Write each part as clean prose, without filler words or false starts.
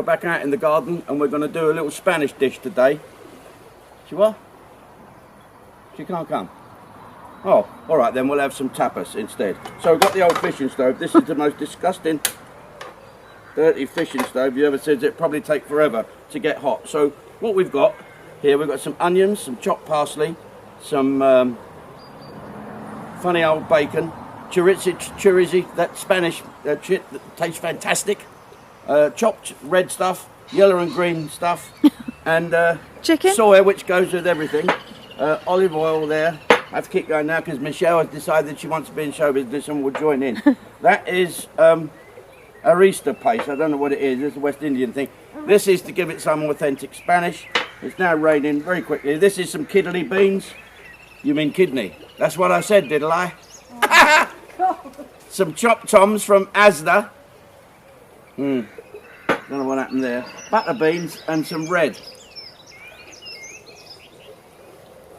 back out in the garden and we're going to do a little Spanish dish today. She what? She can't come. Oh, all right then, we'll have some tapas instead. So we've got the old fishing stove. This is the most disgusting, dirty fishing stove you ever said. It probably take forever to get hot. So what we've got here, we've got some onions, some chopped parsley, some funny old bacon, chorizo, that Spanish shit that tastes fantastic, chopped red stuff, yellow and green stuff, and chicken, soya, which goes with everything, olive oil there. I have to keep going now because Michelle has decided she wants to be in show business and will join in. That is arista paste. I don't know what it is. It's a West Indian thing. This is to give it some authentic Spanish. It's now raining very quickly. This is some kidney beans. You mean kidney? That's what I said, did I? Some chopped toms from Asda. Don't know what happened there. Butter beans and some red.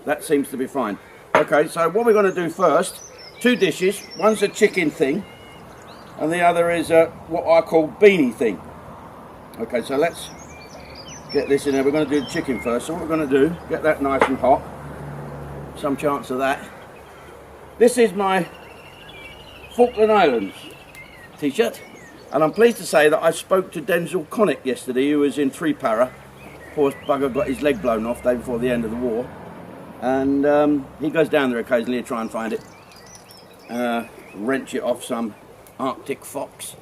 That seems to be fine. Okay, so what we're going to do first, two dishes. One's a chicken thing, and the other is what I call beanie thing. Okay, so let's get this in there. We're going to do the chicken first. So what we're going to do, get that nice and hot. Some chance of that. This is my Falkland Islands t-shirt, and I'm pleased to say that I spoke to Denzel Connick yesterday, who was in 3 Para. Poor bugger got his leg blown off day before the end of the war. And he goes down there occasionally to try and find it, wrench it off some Arctic fox.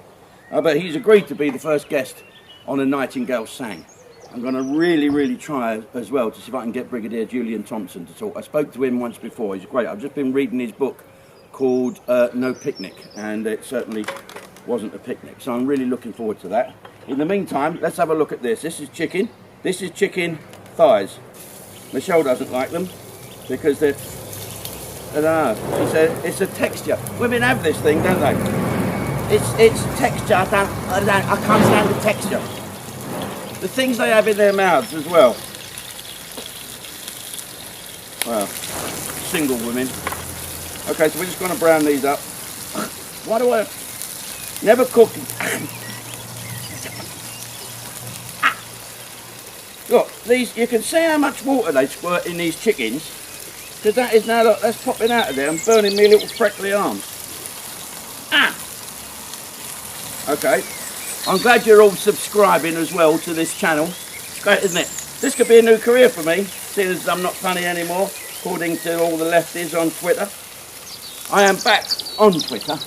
But he's agreed to be the first guest on A Nightingale Sang. I'm going to really try as well to see if I can get Brigadier Julian Thompson to talk. I spoke to him once before. He's great. I've just been reading his book called No Picnic, and it certainly wasn't a picnic. So I'm really looking forward to that. In the meantime, let's have a look at this. This is chicken. This is chicken thighs. Michelle doesn't like them because they're, I don't know, she said it's a texture. Women have this thing, don't they? It's texture. I can't stand the texture. The things they have in their mouths as well. Well, single women. Okay, so we're just going to brown these up. Why do I never cook? Look, these, you can see how much water they squirt in these chickens, because that is now, look, that's popping out of there and burning me little freckly arms. Okay, I'm glad you're all subscribing as well to this channel. It's great, isn't it? This could be a new career for me, seeing as I'm not funny anymore, according to all the lefties on Twitter. I am back on Twitter,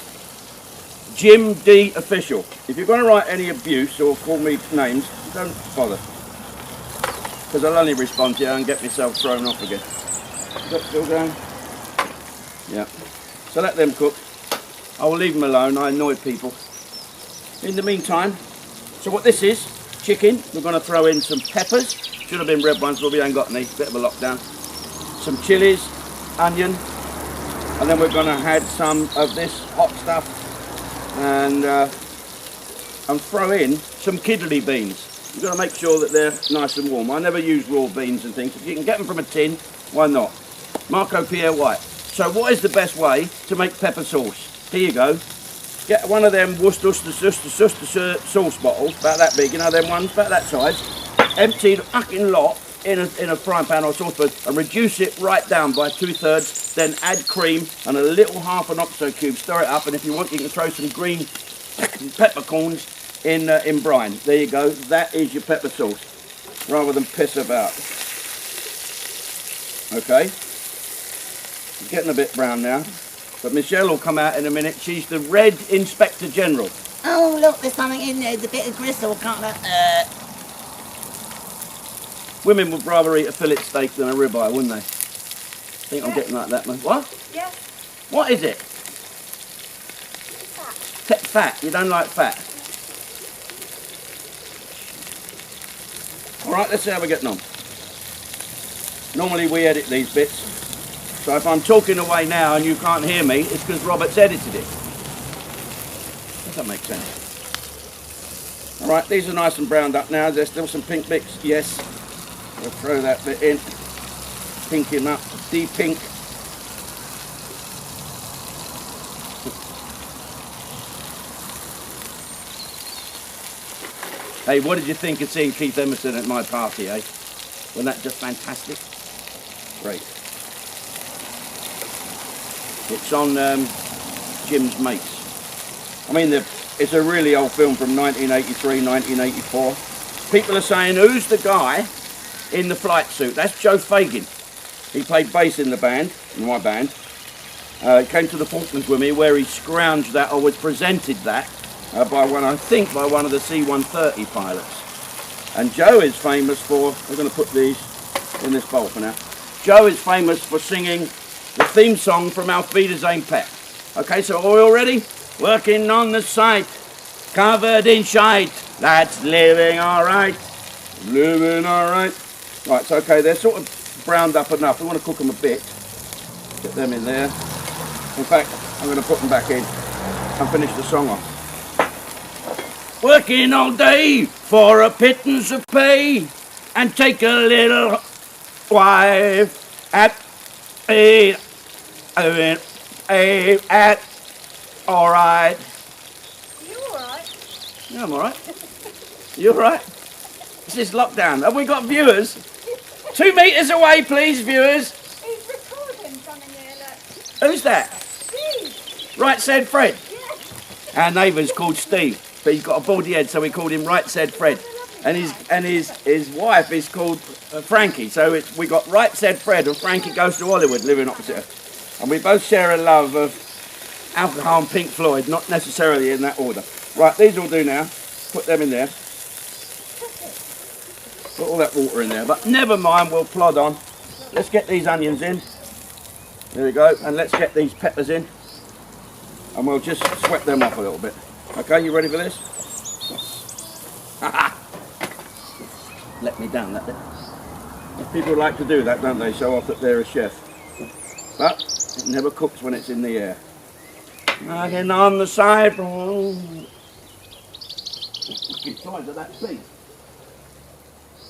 Jim D Official. If you're going to write any abuse or call me names, don't bother, because I'll only respond to you and get myself thrown off again. Is that still going? Yeah. So let them cook. I will leave them alone. I annoy people. In the meantime, so what this is, chicken. We're going to throw in some peppers. Should have been red ones, but we ain't got any. Bit of a lockdown. Some chilies, onion, and then we're going to add some of this hot stuff and throw in some kidney beans. You've got to make sure that they're nice and warm. I never use raw beans and things. If you can get them from a tin, why not? Marco Pierre White. So what is the best way to make pepper sauce? Here you go. Get one of them Worcester sauce bottles, about that big, you know them ones, about that size. Empty the fucking lot in a frying pan or saucepan and reduce it right down by 2/3. Then add cream and a little half an oxo cube. Stir it up, and if you want, you can throw some green peppercorns in brine. There you go. That is your pepper sauce, rather than piss about. Okay. It's getting a bit brown now. But Michelle will come out in a minute. She's the Red Inspector General. Oh, look, there's something in there. There's a bit of gristle, can't I? Women would rather eat a fillet steak than a ribeye, wouldn't they? I think I'm getting like that, man. What? Yes. What is it? Fat. Fat. You don't like fat? All right, let's see how we're getting on. Normally we edit these bits. So if I'm talking away now and you can't hear me, it's because Robert's edited it. Does that make sense? All right, these are nice and browned up now. There's still some pink bits. Yes. We'll throw that bit in. Pink him up. De-pink. Hey, what did you think of seeing Keith Emerson at my party, eh? Wasn't that just fantastic? Great. It's on Jim's Mates. I mean, it's a really old film from 1983, 1984. People are saying, who's the guy in the flight suit? That's Joe Fagan. He played bass in the band, in my band. He came to the Falklands with me where he scrounged that, or was presented that, by one of the C-130 pilots. And Joe is famous for, we're going to put these in this bowl for now. Joe is famous for singing the theme song from Auf Wiedersehen Pet. Okay, so are we all ready? Working on the site, covered in shite, that's living alright, living alright. Right, so okay, they're sort of browned up enough. We want to cook them a bit. Get them in there. In fact, I'm going to put them back in and finish the song off. Working all day for a pittance of pay and take a little wife at all right. You all right? Yeah, I'm all right. You all right? This is lockdown. Have we got viewers? 2 meters away, please, viewers. He's recording something here, look. Who's that? Steve. Right said Fred. Yeah. Our neighbour's called Steve, but he's got a baldy head, so we called him Right Said Fred. And his wife is called Frankie, so we got Right Said Fred and Frankie Goes to Hollywood living opposite her. And we both share a love of alcohol and Pink Floyd, not necessarily in that order. Right, these will do now. Put them in there. Put all that water in there, but never mind, we'll plod on. Let's get these onions in. There we go, and let's get these peppers in. And we'll just sweat them off a little bit. Okay, you ready for this? Let me down that bit. People like to do that, don't they? Show off that they're a chef. But it never cooks when it's in the air. Knocking on the side. Looking sides of that bee.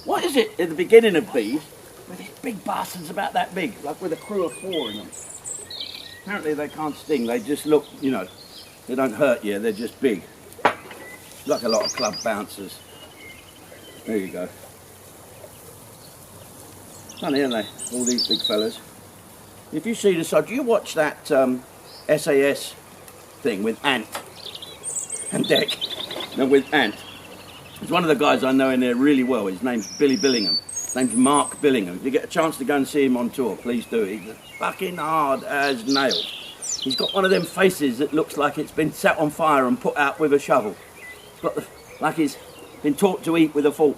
What is it at the beginning of bees with these big bastards about that big, like with a crew of 4 in them? Apparently they can't sting, they just look, you know, they don't hurt you, they're just big. Like a lot of club bouncers. There you go. Funny, aren't they? All these big fellas. If you see this, do you watch that SAS thing with Ant and Deck? No, with Ant. There's one of the guys I know in there really well. His name's Billy Billingham. His name's Mark Billingham. If you get a chance to go and see him on tour, please do. He's fucking hard as nails. He's got one of them faces that looks like it's been set on fire and put out with a shovel. It's got like he's been taught to eat with a fork.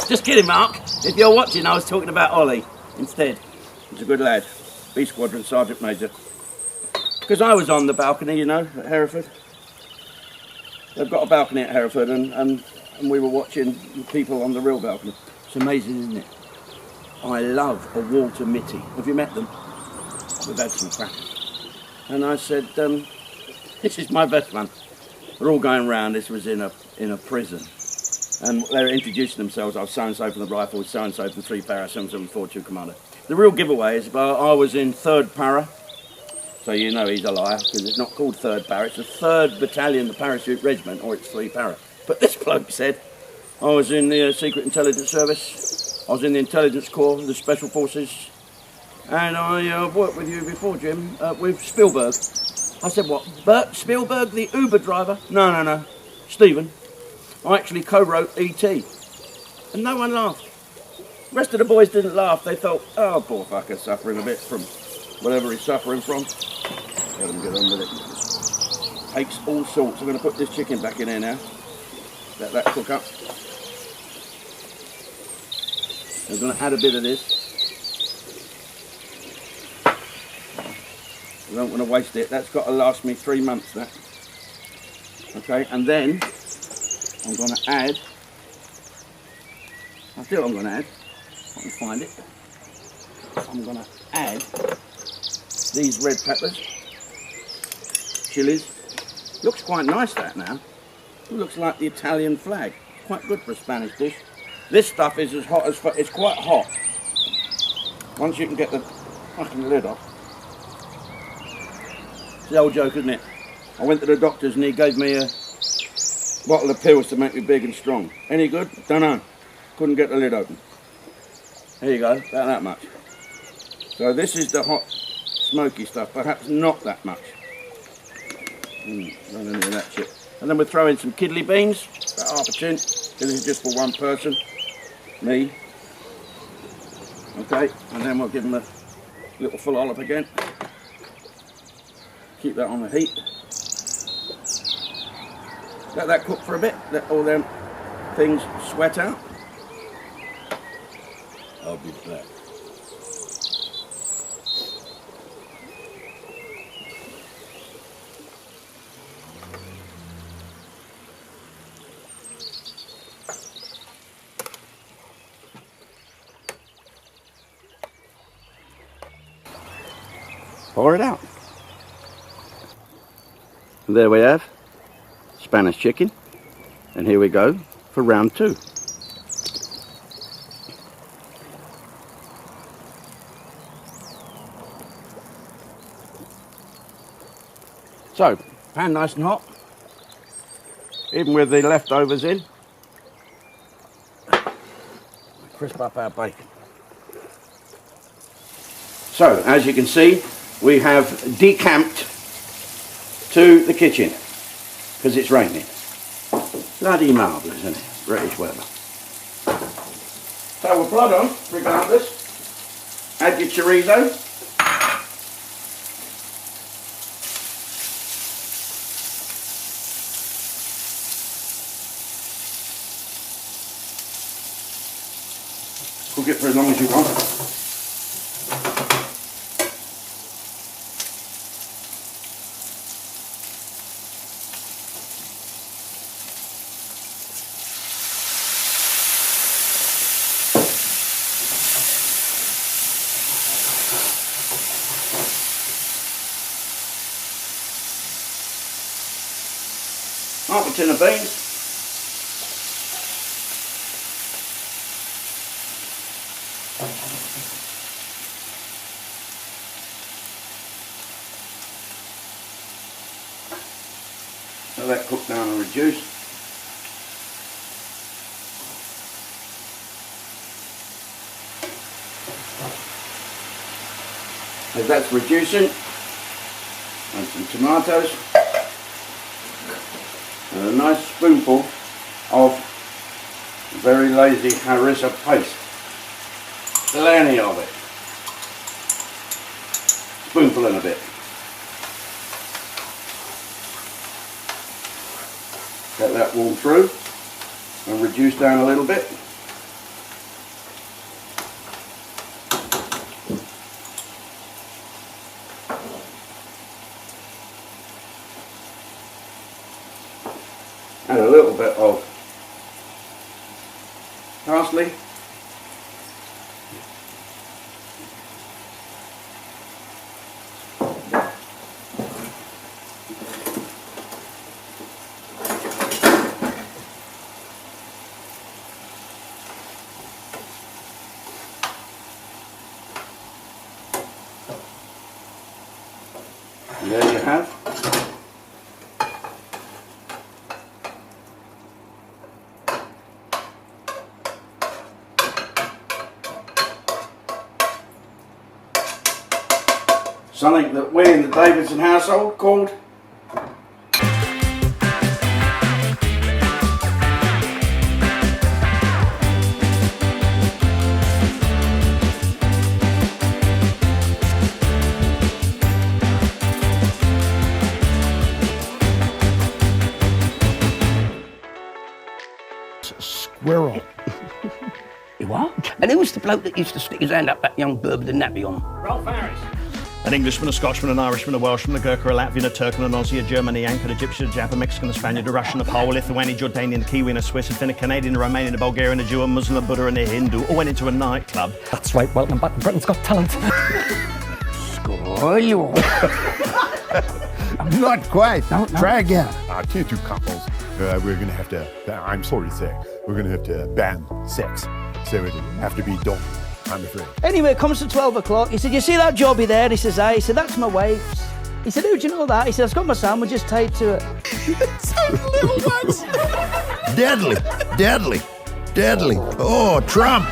Just kidding, Mark. If you're watching, I was talking about Ollie instead. He's a good lad. B Squadron Sergeant Major. Because I was on the balcony, you know, at Hereford. They've got a balcony at Hereford and we were watching people on the real balcony. It's amazing, isn't it? I love a Walter Mitty. Have you met them? We've had some crack. And I said, this is my best man. We're all going round. This was in a prison. And they were introducing themselves. I was so-and-so from the Rifles, so-and-so from 3 Para, 7742 Commander. The real giveaway is I was in 3rd Para. So you know he's a liar, because it's not called 3rd Para, it's the 3rd Battalion, the Parachute Regiment, or it's 3 Para. But this bloke said, I was in the Secret Intelligence Service, I was in the Intelligence Corps, the Special Forces, and I worked with you before, Jim, with Spielberg. I said, what, Bert Spielberg, the Uber driver? No, Stephen. I actually co-wrote E.T. And no one laughed. The rest of the boys didn't laugh, they thought, oh, poor fucker's suffering a bit from whatever he's suffering from. Let him get on with it. Takes all sorts. I'm going to put this chicken back in here now. Let that cook up. I'm going to add a bit of this. I don't want to waste it. That's got to last me 3 months, that. Okay, and then I'm going to add, I'll tell you what I'm going to add. I can find it. I'm going to add these red peppers, chilies. Looks quite nice, that now. It looks like the Italian flag. Quite good for a Spanish dish. This stuff is as hot as it's quite hot. Once you can get the fucking lid off. It's the old joke, isn't it? I went to the doctor's and he gave me a bottle of pills to make me big and strong. Any good? Don't know. Couldn't get the lid open. There you go, about that much. So this is the hot, smoky stuff, perhaps not that much. Not any of that shit. And then we'll throw in some kidney beans, about half a tin, because this is just for one person, me. Okay, and then we'll give them a little full olive again. Keep that on the heat. Let that cook for a bit, let all them things sweat out. I'll be back. Pour it out. And there we have Spanish chicken, and here we go for round 2. So, pan nice and hot, even with the leftovers in. Crisp up our bacon. So, as you can see, we have decamped to the kitchen because it's raining. Bloody marvellous, isn't it? British weather. So we'll plod on, regardless. Add your chorizo. Cook it for as long as you want. Half a tin of beans. So that cook down and reduce. As that's reducing, add some tomatoes. And a nice spoonful of very lazy harissa paste. Plenty of it. Spoonful and a bit. Let that warm through and reduce down a little bit. Add a little bit of parsley. And there you have something that we in the Davidson household called squirrel. What? And who was the bloke that used to stick his hand up that young bird with the nappy on? Rolf Harris. An Englishman, a Scotsman, an Irishman, a Welshman, a Gurkha, a Latvian, a Turkman, an Aussie, a German, a Yank, an Egyptian, a Jap, a Mexican, a Spaniard, a Russian, a Pole, a Lithuanian, a Jordanian, a Kiwi, a Swiss, a Finn, a Canadian, a Romanian, a Bulgarian, a Jew, a Muslim, a Buddha and a Hindu all went into a nightclub. That's right, welcome back to Britain's Got Talent. Scoil. Not quite. No. Try again. Can't do couples. We're going to have to, I'm sorry to say, we're going to have to ban sex. So it'll have to be done, I'm afraid. Anyway, it comes to 12 o'clock. He said, you see that jobby there? He says, aye. He said, that's my wife's. He said, who do you know that? He said, I've got my son, we're just tied to it. Little ones. Deadly, deadly, deadly. Oh, Trump.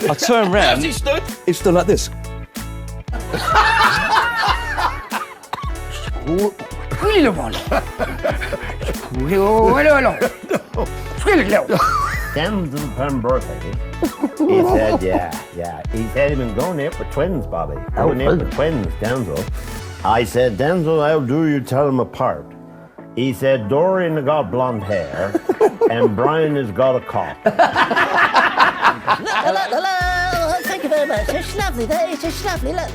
I turned round. How's he stood? He stood like this. Denzel Pembroke. He said, yeah. He said he'd been going there for twins, Bobby. Going there for twins, Denzel. I said, Denzel, how do you tell them apart? He said, Dorian got blonde hair and Brian has got a cock. Thank you very much. It's lovely. That is just lovely. Look.